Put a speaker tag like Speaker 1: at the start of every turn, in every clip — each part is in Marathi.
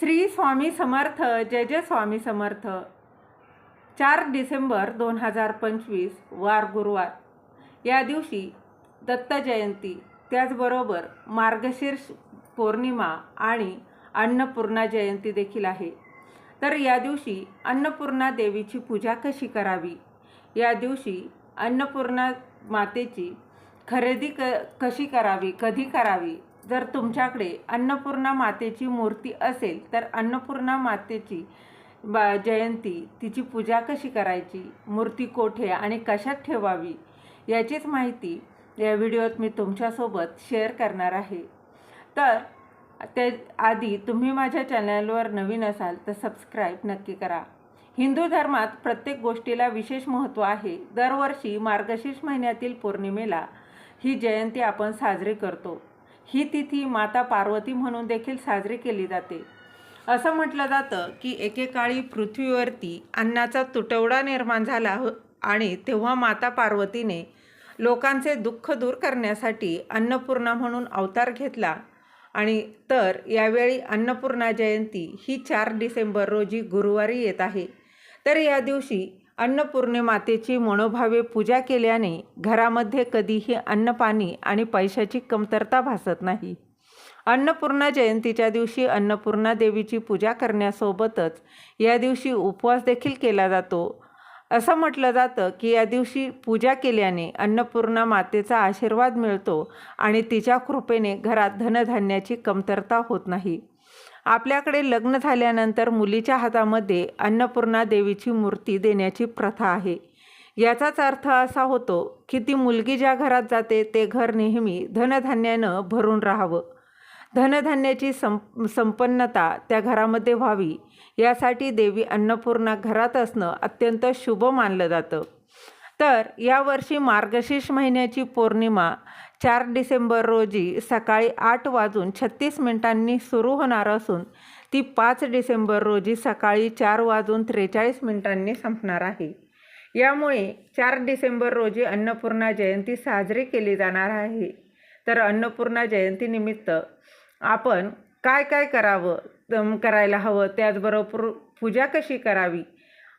Speaker 1: श्री स्वामी समर्थ. जय जय स्वामी समर्थ. 4 डिसेंबर 2025 वार गुरुवार. या दिवशी दत्त जयंती, त्याचबरोबर मार्गशीर्ष पौर्णिमा आणि अन्नपूर्णा जयंती देखील आहे. तर या दिवशी अन्नपूर्णा देवीची पूजा कशी करावी, या दिवशी अन्नपूर्णा मातेची खरेदी कशी करावी, कधी करावी. जर तुमच्याकडे अन्नपूर्णा मातेची मूर्ती असेल तर अन्नपूर्णा मातेची जयंती, तिची पूजा कशी करायची, मूर्ती कोठे आणि कशात ठेवावी, याचीच माहिती या व्हिडिओत मी तुमच्यासोबत शेअर करणार आहे. तर त्याआधी तुम्ही माझ्या चॅनलवर नवीन असाल तर सबस्क्राईब नक्की करा. हिंदू धर्मात प्रत्येक गोष्टीला विशेष महत्त्व आहे. दरवर्षी मार्गशीर्ष महिन्यातील पौर्णिमेला ही जयंती आपण साजरी करतो. ही तिथी माता पार्वती म्हणून देखील साजरी केली जाते. असं म्हटलं जातं की एकेकाळी पृथ्वीवरती अन्नाचा तुटवडा निर्माण झाला आणि तेव्हा माता पार्वतीने लोकांचे दुःख दूर करण्यासाठी अन्नपूर्णा म्हणून अवतार घेतला. आणि तर यावेळी अन्नपूर्णा जयंती ही 4 डिसेंबर रोजी गुरुवारी येत आहे. तर या दिवशी अन्नपूर्णे मातेची मनोभावे पूजा केल्याने घरामध्ये कधीही अन्नपाणी आणि पैशाची कमतरता भासत नाही. अन्नपूर्णा जयंतीच्या दिवशी अन्नपूर्णा देवीची पूजा करण्यासोबतच या दिवशी उपवास देखील केला जातो. असं म्हटलं जातं की या दिवशी पूजा केल्याने अन्नपूर्णा मातेचा आशीर्वाद मिळतो आणि तिच्या कृपेने घरात धनधान्याची कमतरता होत नाही. आपल्याकडे लग्न झाल्यानंतर मुलीच्या हातामध्ये अन्नपूर्णा देवीची मूर्ती देण्याची प्रथा आहे. याचाच अर्थ असा होतो की ती मुलगी ज्या घरात जाते ते घर नेहमी धनधान्यानं भरून राहावं. धनधान्याची संपन्नता त्या घरामध्ये व्हावी, यासाठी देवी अन्नपूर्णा घरात असणं अत्यंत शुभ मानलं जातं. तर यावर्षी मार्गशीर्ष महिन्याची पौर्णिमा 4 डिसेंबर रोजी सकाळी 8:36 सुरू होणार असून ती 5 डिसेंबर रोजी सकाळी 4:43 संपणार आहे. यामुळे 4 डिसेंबर रोजी अन्नपूर्णा जयंती साजरी केली जाणार आहे. तर अन्नपूर्णा जयंतीनिमित्त आपण काय काय करायला हवं, त्याचबरोबर पूजा कशी करावी.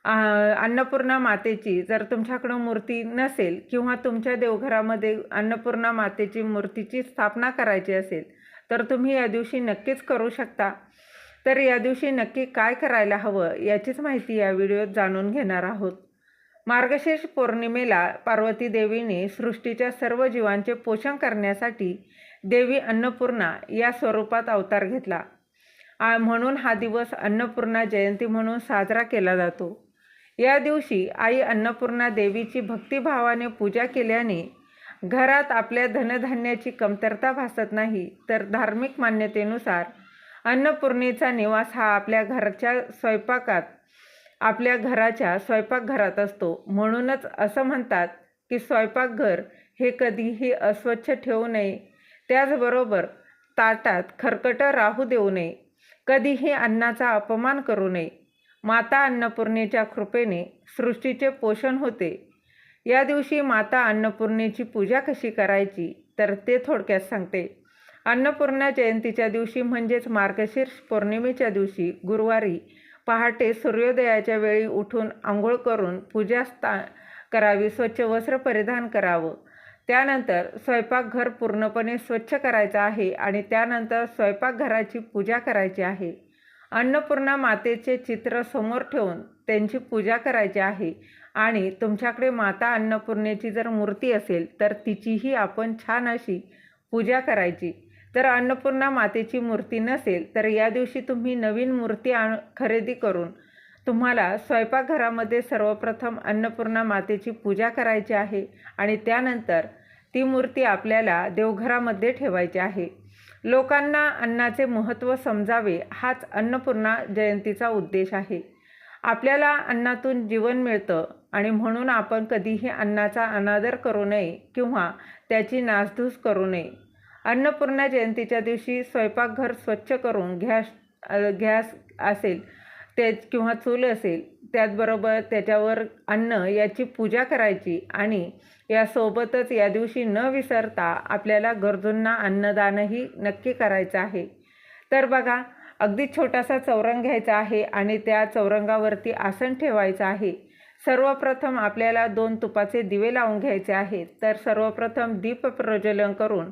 Speaker 1: अन्नपूर्णा मातेची जर तुमच्याकडं मूर्ती नसेल किंवा तुमच्या देवघरामध्ये अन्नपूर्णा मातेची मूर्तीची स्थापना करायची असेल तर तुम्ही या दिवशी नक्कीच करू शकता. तर या दिवशी नक्की काय करायला हवं याचीच माहिती या व्हिडिओत जाणून घेणार आहोत. मार्गशीर्ष पौर्णिमेला पार्वती देवीने सृष्टीच्या सर्व जीवांचे पोषण करण्यासाठी देवी अन्नपूर्णा या स्वरूपात अवतार घेतला. म्हणून हा दिवस अन्नपूर्णा जयंती म्हणून साजरा केला जातो. या दिवशी आई अन्नपूर्णा देवीची भक्तिभावाने पूजा केल्याने घरात आपल्या धनधान्याची कमतरता भासत नाही. तर धार्मिक मान्यतेनुसार अन्नपूर्णेचा निवास हा आपल्या घराच्या स्वयंपाकघरात असतो. म्हणूनच असं म्हणतात की स्वयंपाकघर हे कधीही अस्वच्छ ठेवू नये. त्याचबरोबर ताटात खरकटं राहू देऊ नये. कधीही अन्नाचा अपमान करू नये. माता अन्नपूर्णेच्या कृपेने सृष्टीचे पोषण होते. या दिवशी माता अन्नपूर्णेची पूजा कशी करायची तर ते थोडक्यात सांगते. अन्नपूर्णा जयंतीच्या दिवशी म्हणजेच मार्गशीर्ष पौर्णिमेच्या दिवशी गुरुवारी पहाटे सूर्योदयाच्या वेळी उठून आंघोळ करून पूजा करावी. स्वच्छ वस्त्र परिधान करावं. त्यानंतर स्वयंपाकघर पूर्णपणे स्वच्छ करायचं आहे आणि त्यानंतर स्वयंपाकघराची पूजा करायची आहे. अन्नपूर्णा मातेचे चित्र समोर ठेवून त्यांची पूजा करायची आहे. आणि तुमच्याकडे माता अन्नपूर्णेची जर मूर्ती असेल तर तिचीही आपण छान अशी पूजा करायची. तर अन्नपूर्णा मातेची मूर्ती नसेल तर या दिवशी तुम्ही नवीन मूर्ती खरेदी करून तुम्हाला स्वयंपाकघरामध्ये सर्वप्रथम अन्नपूर्णा मातेची पूजा करायची आहे आणि त्यानंतर ती मूर्ती आपल्याला देवघरामध्ये ठेवायची आहे. लोकांना अन्नाचे महत्त्व समजावे हाच अन्नपूर्णा जयंतीचा उद्देश आहे. आपल्याला अन्नातून जीवन मिळतं आणि म्हणून आपण कधीही अन्नाचा अनादर करू नये किंवा त्याची नासधूस करू नये. अन्नपूर्णा जयंतीच्या दिवशी स्वयंपाकघर स्वच्छ करून गॅस असेल किंवा चूल असेल त्याचबरोबर त्याच्यावर अन्न याची पूजा करायची आणि यासोबतच या दिवशी न विसरता आपल्याला गरजूंना अन्नदानही नक्की करायचं आहे. तर बघा, अगदी छोटासा चौरंग घ्यायचा आहे आणि त्या चौरंगावरती आसन ठेवायचं आहे. सर्वप्रथम आपल्याला 2 तुपाचे दिवे लावून घ्यायचे आहेत. तर सर्वप्रथम दीप प्रज्वलन करून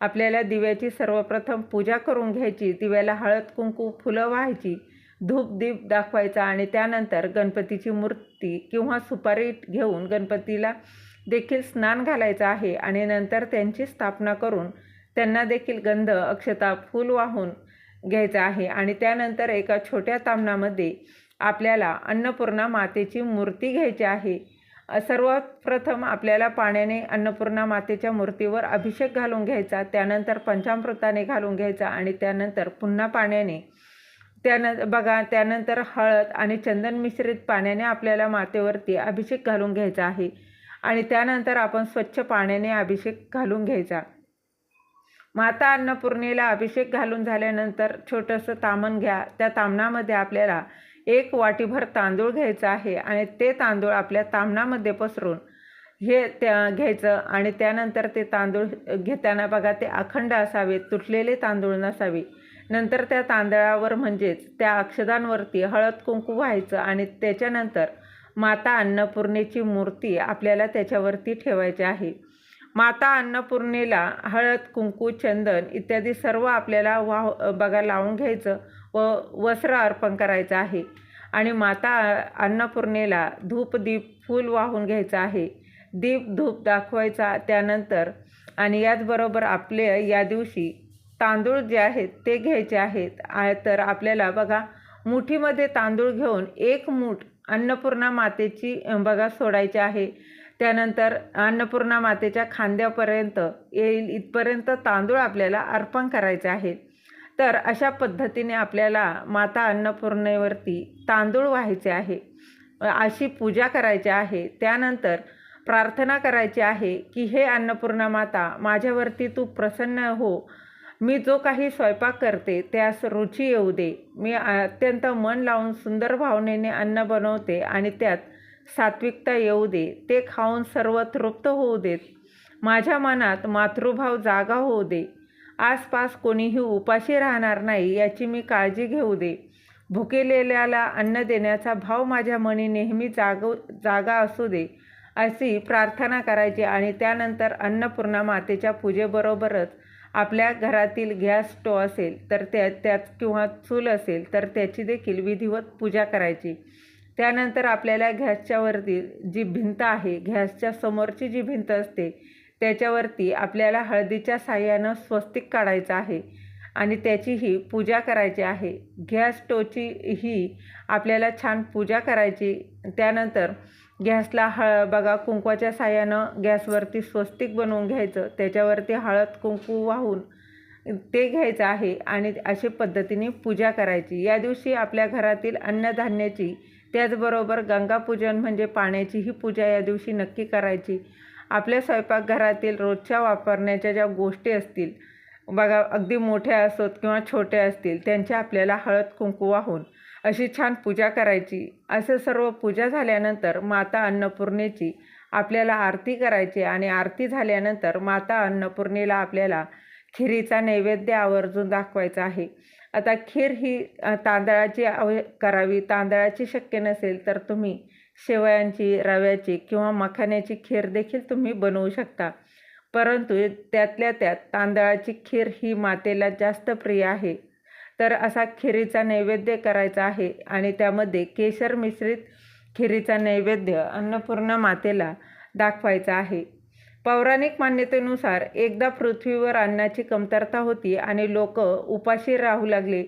Speaker 1: आपल्याला दिव्याची सर्वप्रथम पूजा करून घ्यायची. दिव्याला हळद कुंकू फुलं व्हायची, धूप दीप दाखवायचा आणि त्यानंतर गणपतीची मूर्ती किंवा सुपारी घेऊन गणपतीला देखील स्नान घालायचं आहे आणि नंतर त्यांची स्थापना करून त्यांना देखील गंध अक्षता फूल वाहून घ्यायचं आहे. आणि त्यानंतर एका छोट्या ताम्हणामध्ये आपल्याला अन्नपूर्णा मातेची मूर्ती घ्यायची आहे. सर्वात प्रथम आपल्याला पाण्याने अन्नपूर्णा मातेच्या मूर्तीवर अभिषेक घालून घ्यायचा, त्यानंतर पंचामृताने घालून घ्यायचा आणि त्यानंतर पुन्हा पाण्याने त्यानंतर हळद आणि चंदन मिश्रित पाण्याने आपल्याला मातेवरती अभिषेक घालून घ्यायचा आहे आणि त्यानंतर आपण स्वच्छ पाण्याने अभिषेक घालून घ्यायचा. माता अन्नपूर्णेला अभिषेक घालून झाल्यानंतर छोटंसं ताम्हण घ्या. त्या ताम्हणामध्ये आपल्याला 1 वाटीभर तांदूळ घ्यायचा आहे आणि ते तांदूळ आपल्या ताम्हणामध्ये पसरून घ्यायचं आणि त्यानंतर ते तांदूळ घेताना बघा ते अखंड असावे, तुटलेले तांदूळ नसावे. नंतर त्या तांदळावर म्हणजेच त्या अक्षदांवरती हळद कुंकू व्हायचं आणि त्याच्यानंतर माता अन्नपूर्णेची मूर्ती आपल्याला त्याच्यावरती ठेवायची आहे. माता अन्नपूर्णेला हळद कुंकू चंदन इत्यादी सर्व आपल्याला लावून घ्यायचं व वस्त्र अर्पण करायचं आहे आणि माता अन्नपूर्णेला धूप दीप फूल वाहून घ्यायचं आहे. दीप धूप दाखवायचा त्यानंतर आणि याचबरोबर आपले या दिवशी तांदूळ जे आहेत ते घ्यायचे आहेत. तर आपल्याला बघा मुठीमध्ये तांदूळ घेऊन 1 मूठ अन्नपूर्णा मातेची सोडायची आहे. त्यानंतर अन्नपूर्णा मातेच्या खांद्यापर्यंत येईल इथपर्यंत तांदूळ आपल्याला अर्पण करायचे आहेत. तर अशा पद्धतीने आपल्याला माता अन्नपूर्णेवरती तांदूळ व्हायचे आहे, अशी पूजा करायची आहे. त्यानंतर प्रार्थना करायची आहे की हे अन्नपूर्णा माता, माझ्यावरती तू प्रसन्न हो. मी जो काही स्वयंपाक करते त्यास रुची येऊ दे. मी अत्यंत मन लावून सुंदर भावनेने अन्न बनवते आणि त्यात सात्विकता येऊ दे. ते खाऊन सर्व तृप्त होऊ देत. माझ्या मनात मातृभाव जागा होऊ दे. आसपास कोणीही उपाशी राहणार नाही याची मी काळजी घेऊ दे. भुकेलेल्याला अन्न देण्याचा भाव माझ्या मनी नेहमी जागा असू दे, अशी प्रार्थना करायची. आणि त्यानंतर अन्नपूर्णा मातेच्या पूजेबरोबरच आपल्या घरातील गॅस स्टोव असेल तर त्यात किंवा चूल असेल तर त्याची देखील विधिवत पूजा करायची. त्यानंतर आपल्याला गॅसच्या वरती जी भिंत आहे, गॅसच्या समोरची जी भिंत असते त्याच्यावरती आपल्याला हळदीच्या साह्यानं स्वस्तिक काढायचं आहे आणि त्याचीही पूजा करायची आहे. गॅस स्टोवची ही आपल्याला छान पूजा करायची. त्यानंतर गॅसला कुंकवाच्या साह्यानं गॅसवरती स्वस्तिक बनवून घ्यायचं, त्याच्यावरती हळद कुंकू वाहून ते घ्यायचं आहे आणि अशा पद्धतीने पूजा करायची. या दिवशी आपल्या घरातील अन्नधान्याची त्याचबरोबर गंगापूजन म्हणजे पाण्याचीही पूजा या दिवशी नक्की करायची. आपल्या स्वयंपाकघरातील रोजच्या वापरण्याच्या ज्या गोष्टी असतील अगदी मोठ्या असोत किंवा छोट्या असतील त्यांच्या आपल्याला हळद कुंकू वाहून अशी छान पूजा करायची. असं सर्व पूजा झाल्यानंतर माता अन्नपूर्णेची आपल्याला आरती करायची आणि आरती झाल्यानंतर माता अन्नपूर्णेला आपल्याला खिरीचा नैवेद्य आवर्जून दाखवायचा आहे. आता खीर ही तांदळाची करावी. तांदळाची शक्य नसेल तर तुम्ही शेवयांची, रव्याची किंवा मखाण्याची खीर देखील तुम्ही बनवू शकता, परंतु त्यातल्या त्यात तांदळाची खीर ही मातेला जास्त प्रिय आहे. तर असा खिरीचा नैवेद्य करायचा आहे आणि त्यामध्ये केशर मिश्रित खिरीचा नैवेद्य अन्नपूर्णा मातेला दाखवायचा आहे. पौराणिक मान्यतेनुसार एकदा पृथ्वीवर अन्नाची कमतरता होती आणि लोक उपाशी राहू लागले.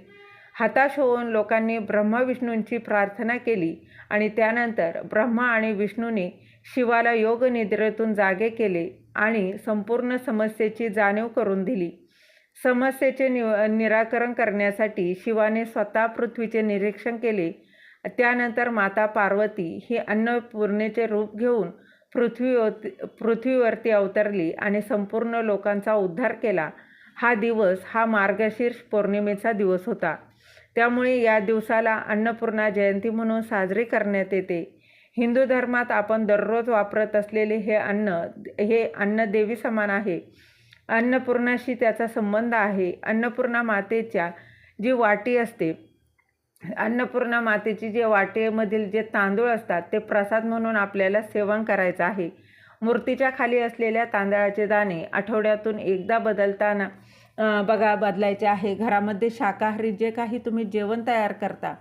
Speaker 1: हताश होऊन लोकांनी ब्रह्मा विष्णूंची प्रार्थना केली आणि त्यानंतर ब्रह्मा आणि विष्णूने शिवाला योग निद्रेतून जागे केले आणि संपूर्ण समस्येची जाणीव करून दिली. समस्येचे निराकरण करण्यासाठी शिवाने स्वतः पृथ्वीचे निरीक्षण केले. त्यानंतर माता पार्वती ही अन्नपूर्णेचे रूप घेऊन पृथ्वीवरती अवतरली आणि संपूर्ण लोकांचा उद्धार केला. हा दिवस हा मार्गशीर्ष पौर्णिमेचा दिवस होता. त्यामुळे या दिवसाला अन्नपूर्णा जयंती म्हणून साजरी करण्यात येते. हिंदू धर्मात आपण दररोज वापरत असलेले हे अन्न देवी समान आहे. अन्नपूर्णाशी त्याचा संबंध आहे. अन्नपूर्णा मातेच्या जी वाटी असते, अन्नपूर्णा मातेची जे वाटेमधील जे तांदूळ असतात ते प्रसाद म्हणून आपल्याला सेवन करायचं आहे. मूर्तीच्या खाली असलेल्या तांदळाचे दाणे आठवड्यातून एकदा बदलायचे आहे. घरामध्ये शाकाहारी जे काही तुम्ही जेवण तयार करता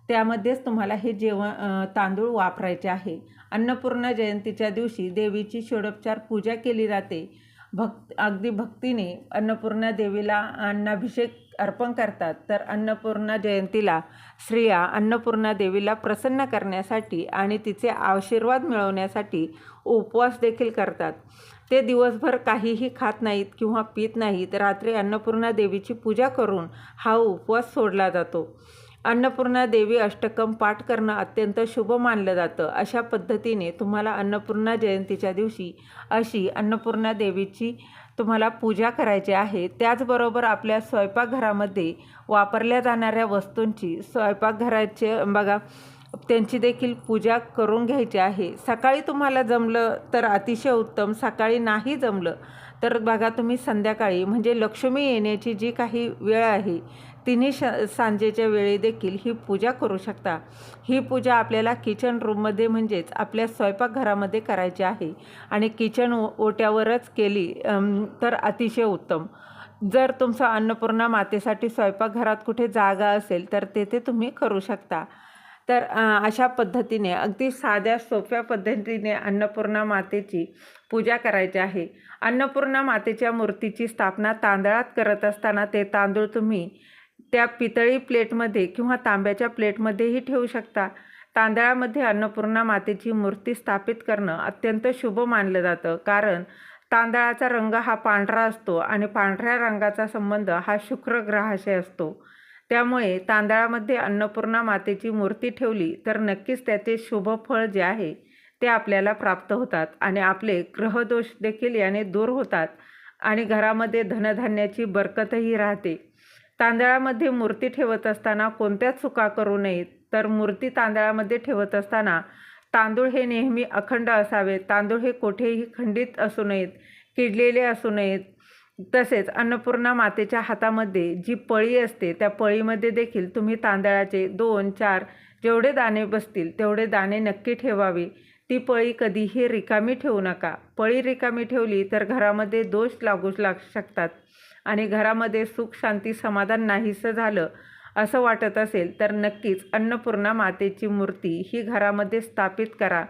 Speaker 1: त्यामध्येच तुम्हाला हे तांदूळ वापरायचे आहे. अन्नपूर्णा जयंतीच्या दिवशी देवीची षोडोपचार पूजा केली जाते. अगदी भक्तीने अन्नपूर्णा देवीला अन्नाभिषेक अर्पण करतात. तर अन्नपूर्णा जयंतीला स्त्रिया अन्नपूर्णा देवीला प्रसन्न करण्यासाठी आणि तिचे आशीर्वाद मिळवण्यासाठी उपवास देखील करतात. ते दिवसभर काहीही खात नाहीत किंवा पित नाहीत. रात्री अन्नपूर्णा देवीची पूजा करून हा उपवास सोडला जातो. अन्नपूर्णा देवी अष्टकम पाठ करणं अत्यंत शुभ मानलं जातं. अशा पद्धतीने तुम्हाला अन्नपूर्णा जयंतीच्या दिवशी अशी अन्नपूर्णा देवीची तुम्हाला पूजा करायची आहे. त्याचबरोबर आपल्या स्वयंपाकघरामध्ये वापरल्या जाणाऱ्या वस्तूंची स्वयंपाकघराचे त्यांची देखील पूजा करून घ्यायची आहे. सकाळी तुम्हाला जमलं तर अतिशय उत्तम. सकाळी नाही जमलं तर तुम्ही संध्याकाळी म्हणजे लक्ष्मी येण्याची जी काही वेळ आहे तिन्ही सांजेच्या वेळी देखील ही पूजा करू शकता. ही पूजा आपल्याला किचन रूममध्ये म्हणजेच आपल्या स्वयंपाकघरामध्ये करायची आहे आणि किचन ओट्यावरच केली तर अतिशय उत्तम. जर तुमचा अन्नपूर्णा मातेसाठी स्वयंपाकघरात कुठे जागा असेल तर तेथे तुम्ही करू शकता. तर अशा पद्धतीने अगदी साध्या सोप्या पद्धतीने अन्नपूर्णा मातेची पूजा करायची आहे. अन्नपूर्णा मातेच्या मूर्तीची स्थापना तांदळात करत असताना ते तांदूळ तुम्ही त्या पितळी प्लेटमध्ये किंवा तांब्याच्या प्लेटमध्येही ठेवू शकता. तांदळामध्ये अन्नपूर्णा मातेची मूर्ती स्थापित करणं अत्यंत शुभ मानलं जातं. कारण तांदळाचा रंग हा पांढरा असतो आणि पांढऱ्या रंगाचा संबंध हा शुक्र ग्रहाशी असतो. त्यामुळे तांदळामध्ये अन्नपूर्णा मातेची मूर्ती ठेवली तर नक्कीच त्याचे शुभ फळ जे आहे ते आपल्याला प्राप्त होतात आणि आपले ग्रहदोष देखील याने दूर होतात आणि घरामध्ये धनधान्याची बरकतही राहते. तांदळामध्ये मूर्ती ठेवत असताना कोणत्याच चुका करू नयेत. तर मूर्ती तांदळामध्ये ठेवत असताना तांदूळ हे नेहमी अखंड असावेत. तांदूळ हे कुठेही खंडित असू नयेत, किडलेले असू नयेत. तसेच अन्नपूर्णा मातेच्या हातामध्ये जी पळी असते त्या पळीमध्ये देखील तुम्ही तांदळाचे 2-4 जेवढे दाणे बसतील तेवढे दाणे नक्की ठेवावे. ती पळी कधीही रिकामी ठेवू नका. पळी रिकामी ठेवली तर घरामध्ये दोष लागू शकतात आणि घरामध्ये सुख शांती समाधान नाहीसं झालं असं वाटत असेल तर नक्कीच अन्नपूर्णा मातेची मूर्ती ही घरामध्ये स्थापित करा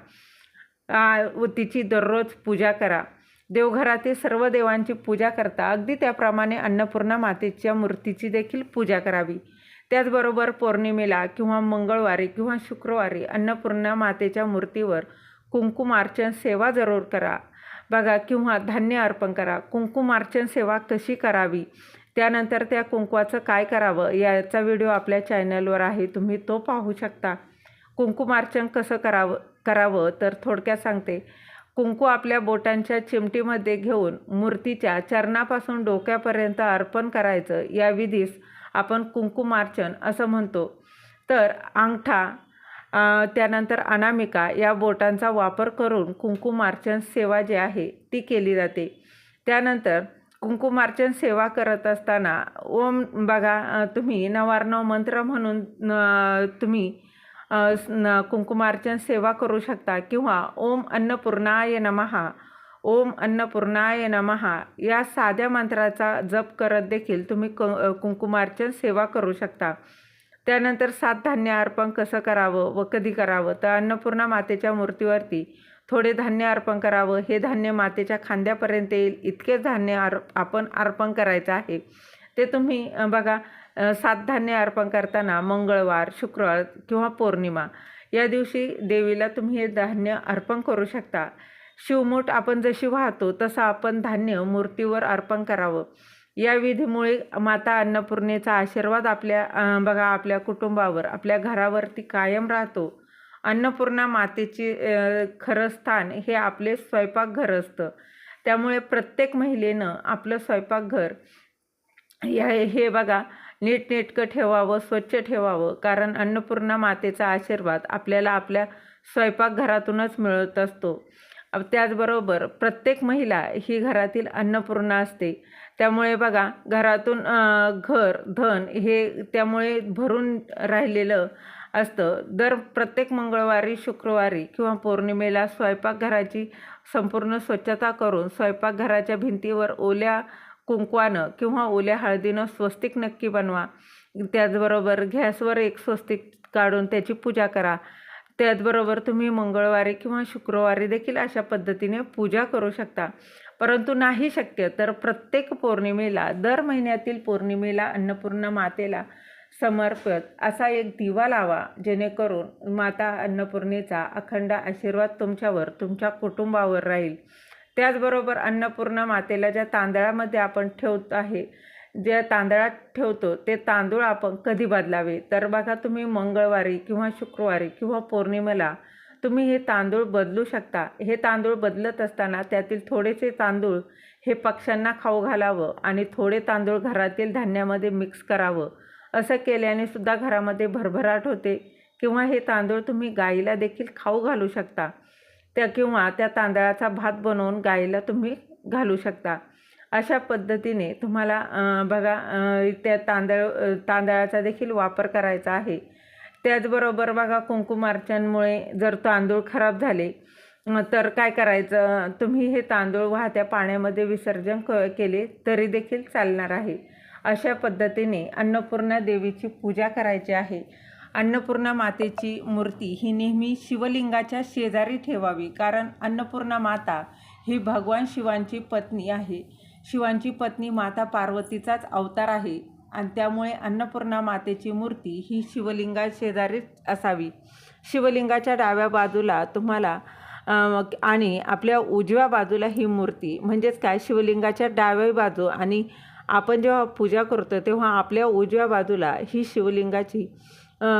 Speaker 1: व तिची दररोज पूजा करा. देवघरातील सर्व देवांची पूजा करता अगदी त्याप्रमाणे अन्नपूर्णा मातेच्या मूर्तीची देखील पूजा करावी. त्याचबरोबर पौर्णिमेला किंवा मंगळवारी किंवा शुक्रवारी अन्नपूर्णा मातेच्या मूर्तीवर कुंकुमार्चन सेवा जरूर करा किंवा धान्य अर्पण करा. कुंकुमार्चन सेवा कशी करावी, त्यानंतर त्या कुंकवाचं काय करावं याचा व्हिडिओ आपल्या चॅनलवर आहे, तुम्ही तो पाहू शकता. कुंकुमार्चन कसं करावं तर थोडक्यात सांगते. कुंकू आपल्या बोटांच्या चिमटीमध्ये घेऊन मूर्तीच्या चरणापासून डोक्यापर्यंत अर्पण करायचं. या विधीस आपण कुंकुमार्चन असं म्हणतो. तर अंगठा त्यानंतर अनामिका या बोटांचा वापर करून कुंकुमार्चन सेवा जी आहे ती केली जाते. त्यानंतर कुंकुमार्चन सेवा करत असताना ओम तुम्ही नवार्णव मंत्र म्हणून तुम्ही कुंकुमार्चन सेवा करू शकता किंवा ओम अन्नपूर्णाय नमः, ओम अन्नपूर्णाय नमः या साध्या मंत्राचा जप करत देखील तुम्ही कुंकुमार्चन सेवा करू शकता. त्यानंतर 7 धान्य अर्पण कसं करावं व कधी करावं तर अन्नपूर्णा मातेच्या मूर्तीवरती थोडे धान्य अर्पण करावं. हे धान्य मातेच्या खांद्यापर्यंत येईल इतकेच धान्य आपण अर्पण करायचं आहे. ते तुम्ही 7 धान्य अर्पण करताना मंगळवार, शुक्रवार किंवा पौर्णिमा या दिवशी देवीला तुम्ही हे धान्य अर्पण करू शकता. शिवमूठ आपण जशी वाहतो तसं आपण धान्य मूर्तीवर अर्पण करावं. या विधीमुळे माता अन्नपूर्णेचा आशीर्वाद आपल्या कुटुंबावर, आपल्या घरावरती कायम राहतो. अन्नपूर्णा मातेची खरं स्थान हे आपले स्वयंपाकघर असतं. त्यामुळे प्रत्येक महिलेनं आपलं स्वयंपाकघर हे नीटनेटकं ठेवावं, स्वच्छ ठेवावं. कारण अन्नपूर्णा मातेचा आशीर्वाद आपल्याला आपल्या स्वयंपाकघरातूनच मिळत असतो. त्याचबरोबर प्रत्येक महिला ही घरातील अन्नपूर्णा असते. त्यामुळे बघा घरातून घर धन हे त्यामुळे भरून राहिलेलं असतं. प्रत्येक मंगळवारी, शुक्रवारी किंवा पौर्णिमेला स्वयंपाकघराची संपूर्ण स्वच्छता करून स्वयंपाकघराच्या भिंतीवर ओल्या कुंकवानं किंवा ओल्या हळदीनं स्वस्तिक नक्की बनवा. त्याचबरोबर गॅसवर एक स्वस्तिक काढून त्याची पूजा करा. त्याचबरोबर तुम्ही मंगळवारी किंवा शुक्रवारी देखील अशा पद्धतीने पूजा करू शकता. परंतु नाही शक्य तर प्रत्येक पौर्णिमेला, दर महिन्यातील पौर्णिमेला अन्नपूर्णा मातेला समर्पित असा एक दिवा लावा, जेणेकरून माता अन्नपूर्णेचा अखंड आशीर्वाद तुमच्यावर, तुमच्या कुटुंबावर राहील. त्याचबरोबर अन्नपूर्णा मातेला ज्या तांदळामध्ये आपण ज्या तांदळात ठेवतो ते तांदूळ आपण कधी बदलावे, तर बघा तुम्ही मंगळवारी किंवा शुक्रवारी किंवा पौर्णिमेला तुम्ही हे तांदूळ बदलू शकता. हे तांदूळ बदलत असताना त्यातील थोडेसे तांदूळ हे पक्ष्यांना खाऊ घालावं आणि थोडे तांदूळ घरातील धान्यामध्ये मिक्स करावं. असं केल्याने सुद्धा घरामध्ये भरभराट होते. किंवा हे तांदूळ तुम्ही गाईला देखील खाऊ घालू शकता. किंवा त्या तांदळाचा भात बनवून गाईला तुम्ही घालू शकता. अशा पद्धतीने तुम्हाला बघा त्या तांदळाचा देखील वापर करायचा आहे. त्याचबरोबर बघा कुंकुमार्चनमुळे जर तांदूळ खराब झाले तर काय करायचं, तुम्ही हे तांदूळ वाहत्या पाण्यामध्ये विसर्जन केले तरी देखील चालणार आहे. अशा पद्धतीने अन्नपूर्णा देवीची पूजा करायची आहे. अन्नपूर्णा मातेची मूर्ती ही नेहमी शिवलिंगाच्या शेजारी ठेवावी, कारण अन्नपूर्णा माता ही भगवान शिवांची पत्नी आहे. शिवांची पत्नी माता पार्वतीचाच अवतार आहे आणि त्यामुळे अन्नपूर्णा मातेची मूर्ती ही शिवलिंगा शेजारीच असावी. शिवलिंगाच्या डाव्या बाजूला तुम्हाला आणि आपल्या उजव्या बाजूला ही मूर्ती, म्हणजेच काय, शिवलिंगाच्या डाव्या बाजू आणि आपण जेव्हा पूजा करतो तेव्हा आपल्या उजव्या बाजूला ही शिवलिंगाची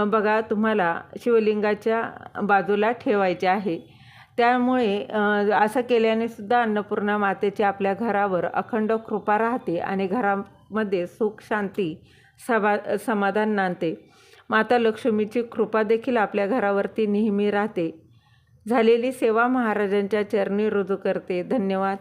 Speaker 1: बघा तुम्हाला शिवलिंगाच्या बाजूला ठेवायचे आहे. त्यामुळे असं केल्याने सुद्धा अन्नपूर्णा मातेची आपल्या घरावर अखंड कृपा राहते आणि घरामध्ये सुख, शांती, समाधान नांदते. माता लक्ष्मीची कृपा देखील आपल्या घरावरती नेहमी राहते. झालेली सेवा महाराजांच्या चरणी रुजू करते. धन्यवाद.